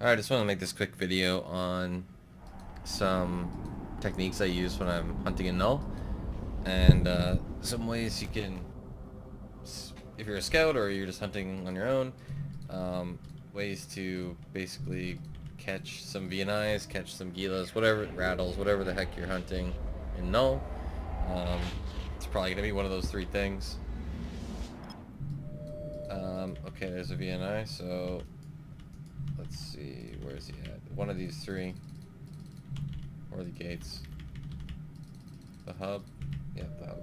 Alright, I just want to make this quick video on some techniques I use when I'm hunting in Null, and some ways you can, if you're a scout or you're just hunting on your own, ways to basically catch some VNIs, catch some Gilas, whatever, rattles, whatever the heck you're hunting in Null. It's probably going to be one of those three things. Okay, there's a VNI, so let's see, where is he at? One of these three. Or the gates. The hub? Yeah, the hub.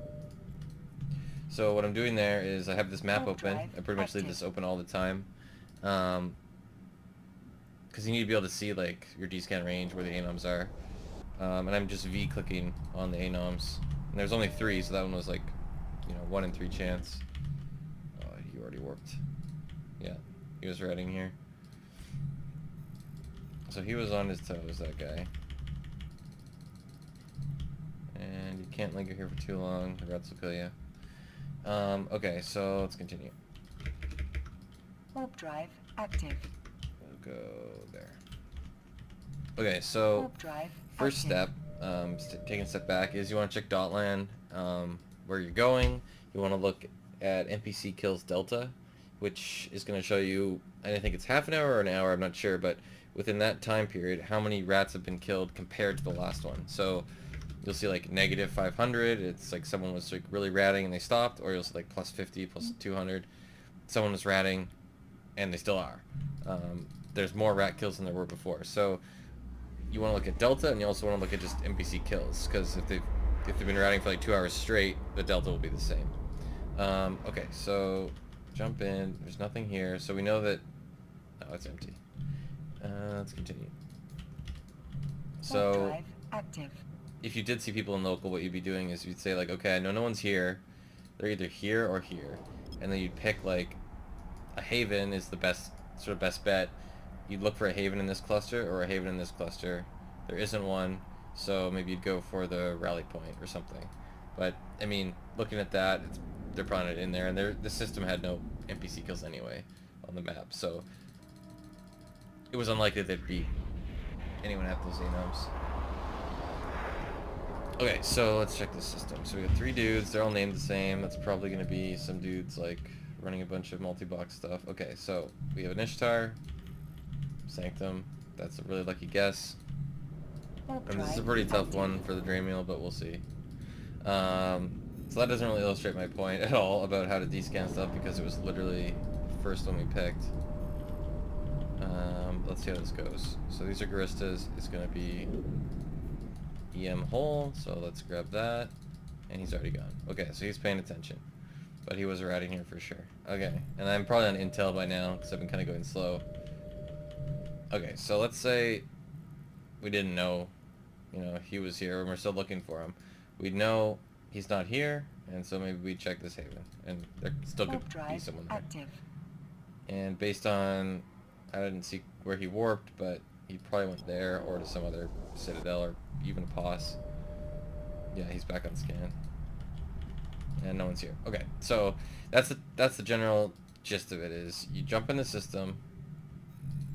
So what I'm doing there is I have this map open. I pretty much leave this open all the time. Because you need to be able to see like your D-scan range, where the anoms are. And I'm just V-clicking on the anoms. And there's only 3, so that one was like, 1 in 3 chance. Oh, he already warped. Yeah, he was routing here. So he was on his toes, that guy. And you can't linger here for too long. The rats will kill you. Okay, so let's continue. Warp drive active. We'll go there. Okay, so first step, taking a step back, is you want to check dotland, where you're going. You want to look at NPC kills delta, which is going to show you, I think it's half an hour or an hour, I'm not sure, but within that time period, how many rats have been killed compared to the last one. So you'll see like negative 500, it's like someone was like really ratting and they stopped, or you'll see like plus 50, plus 200, someone was ratting and they still are. There's more rat kills than there were before. So you want to look at delta, and you also want to look at just NPC kills, because if they've been ratting for like 2 hours straight, the delta will be the same. Okay, so jump in. There's nothing here, so we know that. Oh, it's empty. Let's continue. So if you did see people in local, what you'd be doing is you'd say like, okay, I know no one's here. They're either here or here, and then you'd pick like a haven is the best bet. You'd look for a haven in this cluster or a haven in this cluster. There isn't one, so maybe you'd go for the rally point or something. But I mean, looking at that, they're probably not in there, and the system had no NPC kills anyway on the map, so it was unlikely there'd be anyone at those anoms. Okay, so let's check this system. So we got 3 dudes, they're all named the same. That's probably going to be some dudes like running a bunch of multi-box stuff. Okay, so we have an Ishtar, Sanctum, that's a really lucky guess. And this is a pretty tough one for the Draymeel, but we'll see. So that doesn't really illustrate my point at all about how to descan stuff, because it was literally the first one we picked. Let's see how this goes. So these are Garistas, it's going to be EM hole, so let's grab that. And he's already gone. Okay, so he's paying attention. But he was ratting here for sure. Okay, and I'm probably on intel by now, because I've been kind of going slow. Okay, so let's say we didn't know, he was here, and we're still looking for him. We'd know he's not here, and so maybe we check this haven, and there still could be someone there. And based on, I didn't see where he warped, but he probably went there, or to some other citadel, or even a pos. Yeah, he's back on scan. And no one's here. Okay, so that's the general gist of it. Is you jump in the system,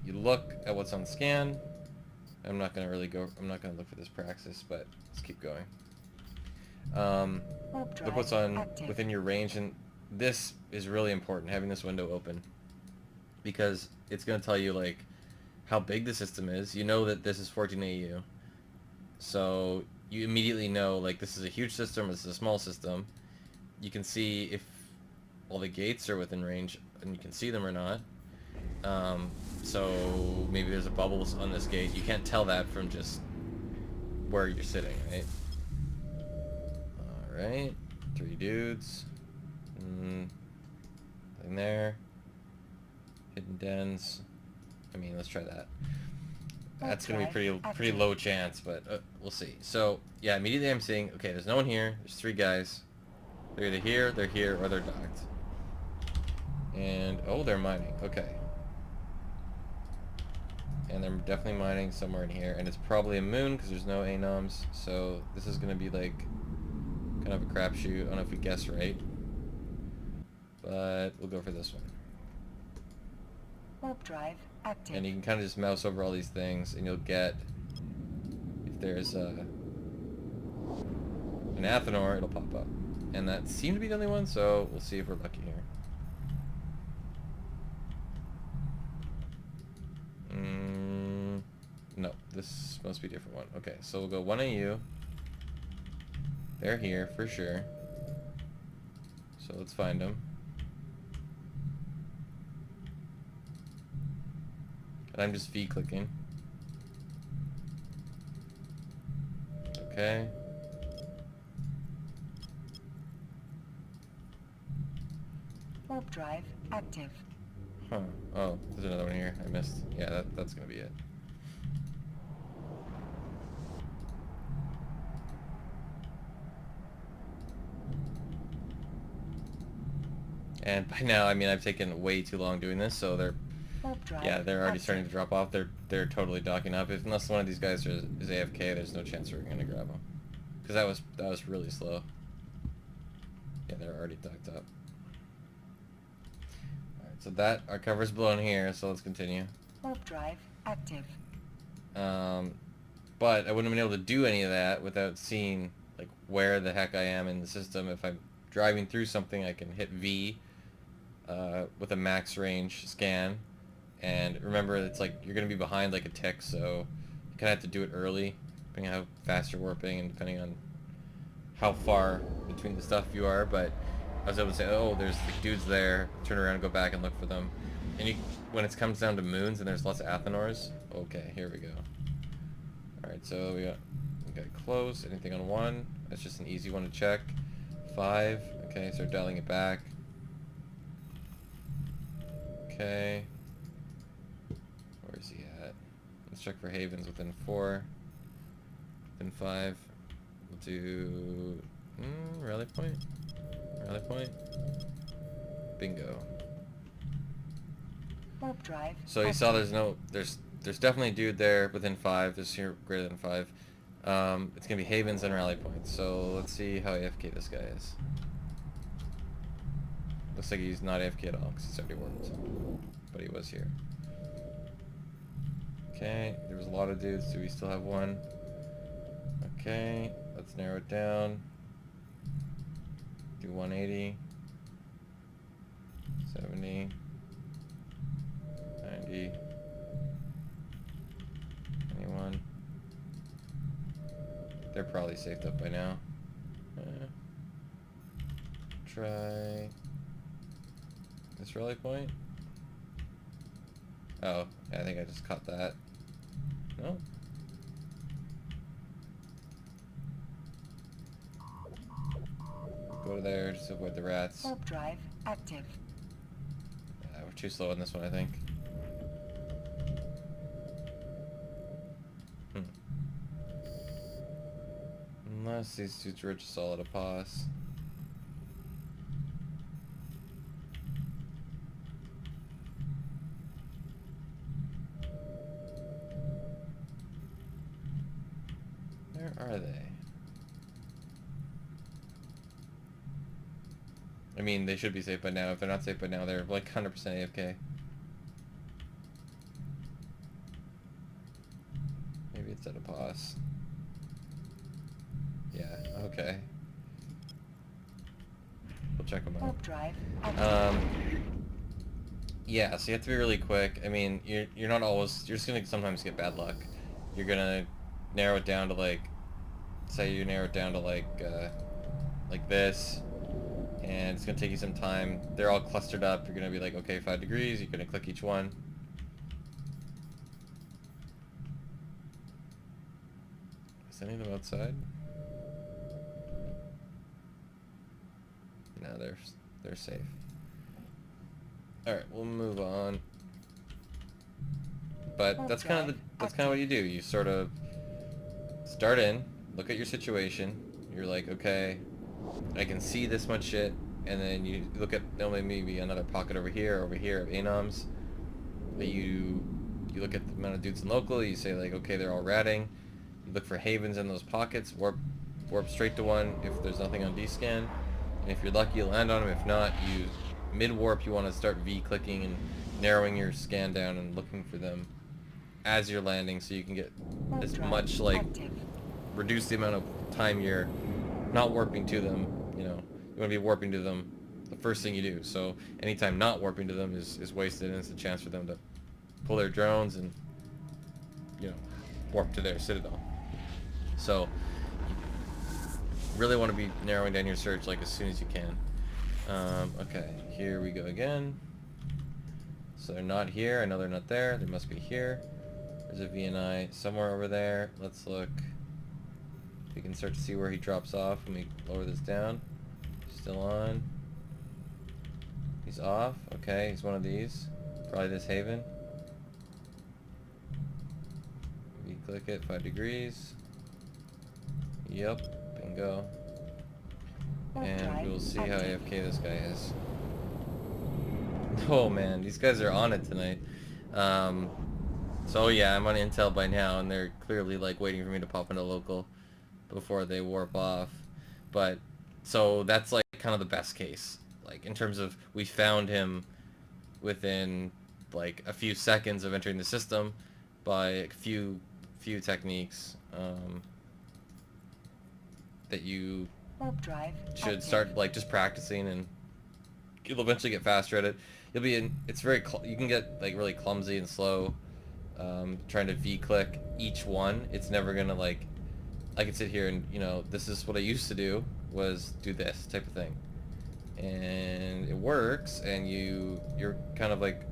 you look at what's on scan. I'm not gonna look for this praxis, but let's keep going. Look what's on within your range, and this is really important, having this window open, because it's gonna tell you like how big the system is. You know that this is 14 AU, so you immediately know like this is a huge system, this is a small system. You can see if all the gates are within range, and you can see them or not. So maybe there's a bubble on this gate. You can't tell that from just where you're sitting, right? Alright, 3 dudes. Nothing there. Hidden dens. I mean, let's try that. That's gonna be pretty low chance, but we'll see. So yeah, immediately I'm seeing, okay, there's no one here. There's 3 guys. They're either here, or they're docked. And oh, they're mining. Okay. And they're definitely mining somewhere in here, and it's probably a moon because there's no anoms. So this is gonna be like kind of a crapshoot. I don't know if we guess right, but we'll go for this one. Warp drive active. And you can kind of just mouse over all these things, and you'll get, if there's an Athenor, it'll pop up. And that seemed to be the only one, so we'll see if we're lucky here. No, this must be a different one. Okay, so we'll go 1 AU. They're here for sure. So let's find them. And I'm just V clicking. Okay. Warp drive active. Huh. Oh, there's another one here. I missed. Yeah, that's gonna be it. And by now, I mean, I've taken way too long doing this, so they're, yeah, they're already starting to drop off. They're totally docking up. Unless one of these guys is AFK, there's no chance we're gonna grab them. Because that was really slow. Yeah, they're already docked up. Alright, so that, our cover's blown here, so let's continue. Warp drive active. But I wouldn't have been able to do any of that without seeing, like, where the heck I am in the system. If I'm driving through something, I can hit V with a max range scan. And remember, it's like you're going to be behind like a tick, so you kind of have to do it early, depending on how fast you're warping and depending on how far between the stuff you are. But I was able to say, oh, there's like dudes there, turn around and go back and look for them. And you, when it comes down to moons and there's lots of Athenors, okay, here we go. Alright, so we got close. Anything on 1? That's just an easy one to check. 5. Okay, start dialing it back. Okay. Where is he at? Let's check for havens within 4. Within 5. We'll do... rally point? Rally point? Bingo. Warp drive. So you saw there's definitely a dude there within 5. There's here greater than 5. It's gonna be havens and rally points. So let's see how AFK this guy is. Looks like he's not AFK at all because he's already warped, but he was here. Okay, there was a lot of dudes. Do we still have one? Okay, let's narrow it down. Do 180, 70, 90, 21. They're probably saved up by now. Try this rally point. Oh, I think I just caught that. No? Go to there, just avoid the rats. Warp drive active. We're too slow on this one, I think. Unless these dudes were just all at a pause. Where are they? I mean, they should be safe by now. If they're not safe by now, they're like 100% AFK. Maybe it's at a pause. Yeah, okay. We'll check them out. Warp drive. Yeah, so you have to be really quick. I mean, you're not always, you're just gonna sometimes get bad luck. You're gonna narrow it down to like, say you narrow it down to like this, and it's gonna take you some time. They're all clustered up. You're gonna be like, okay, 5 degrees. You're gonna click each one. Is any of them outside? No, they're safe. Alright, we'll move on. But that's kind of what you do. You sort of start in, look at your situation. You're like, okay, I can see this much shit, and then you look at maybe another pocket over here of anoms. But you look at the amount of dudes in local. You say like, okay, they're all ratting. You look for havens in those pockets. Warp straight to one if there's nothing on D-scan. And if you're lucky, you land on them. If not, you mid-warp, you want to start V-clicking and narrowing your scan down and looking for them as you're landing, so you can get Warp as drive much, like, active. reduce the amount of time you're not warping to them. You know, you want to be warping to them the first thing you do. So anytime not warping to them is wasted, and it's a chance for them to pull their drones and, you know, warp to their citadel. So you really want to be narrowing down your search like as soon as you can. Okay, here we go again. So they're not here. I know they're not there. They must be here. There's a VNI somewhere over there. Let's look. We can start to see where he drops off. Let me lower this down. Still on. He's off. Okay, he's one of these. Probably this haven. We click it, 5 degrees. Yep, bingo. Warp And drive we'll see how active. AFK this guy is. Oh man, these guys are on it tonight. So yeah, I'm on intel by now, and they're clearly like waiting for me to pop into local before they warp off. But so that's like kind of the best case, like in terms of we found him within like a few seconds of entering the system by a few techniques that you Warp drive should active. start like just practicing, and you'll eventually get faster at it. You'll be in, it's very you can get like really clumsy and slow trying to V-click each one. It's never gonna, like, I could sit here and, you know, this is what I used to do, was do this type of thing, and it works, and you're kind of like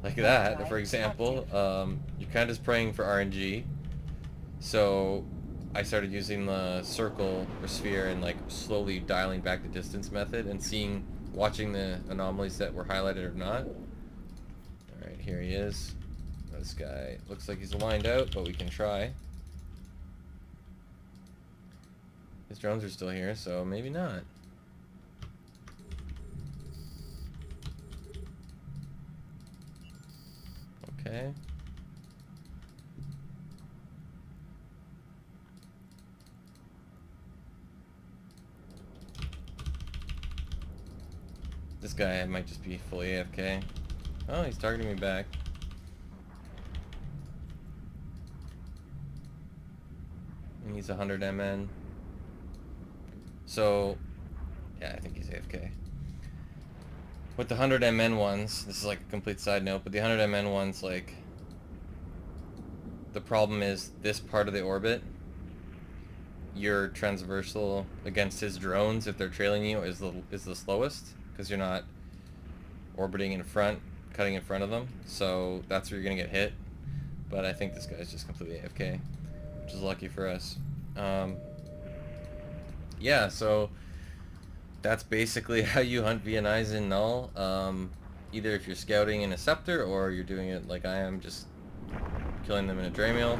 like that, for example. You're kind of just praying for RNG. So I started using the circle or sphere and like slowly dialing back the distance method and watching the anomalies that were highlighted or not. Alright, here he is. This guy looks like he's aligned out, but we can try. His drones are still here, so maybe not. Okay. This guy might just be fully AFK. Oh, he's targeting me back. And he's 100 MN. So, yeah, I think he's AFK. With the 100 MN ones, this is like a complete side note, but the 100 MN ones, like, the problem is this part of the orbit, your transversal against his drones, if they're trailing you, is the slowest, because you're not orbiting in front, cutting in front of them. So that's where you're gonna get hit. But I think this guy's just completely AFK, which is lucky for us. Yeah, so that's basically how you hunt VNIs in Null. Either if you're scouting in a scepter, or you're doing it like I am, just killing them in a Dremel.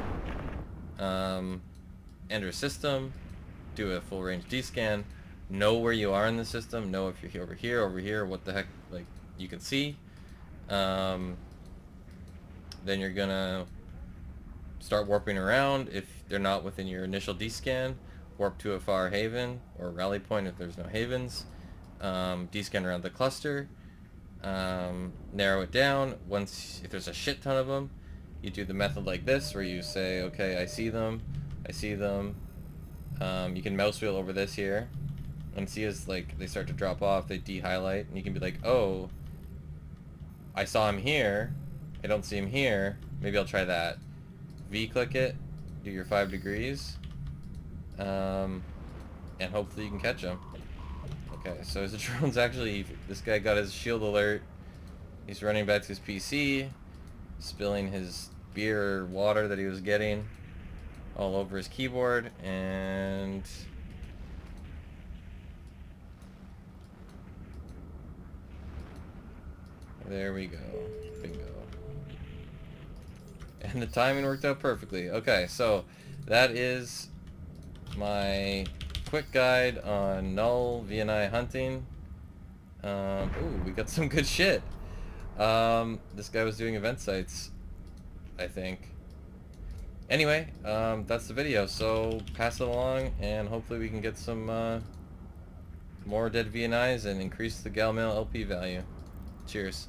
Enter a system, do a full range D-scan, know where you are in the system, know if you're over here, what the heck, like, you can see. Then you're gonna start warping around. If they're not within your initial D-scan, warp to a far haven or rally point if there's no havens. D-scan around the cluster. Narrow it down. If there's a shit ton of them, you do the method like this, where you say, okay, I see them. You can mouse wheel over this here, and see as like they start to drop off, they de-highlight, and you can be like, oh, I saw him here, I don't see him here, maybe I'll try that. V-click it, do your 5 degrees, and hopefully you can catch him. Okay, so his drone's actually, this guy got his shield alert, he's running back to his PC, spilling his beer or water that he was getting all over his keyboard, and there we go. Bingo. And the timing worked out perfectly. Okay, so that is my quick guide on Null VNI hunting. Ooh, we got some good shit. This guy was doing event sites, I think. Anyway, that's the video, so pass it along, and hopefully we can get some more dead VNIs and increase the Galmail LP value. Cheers.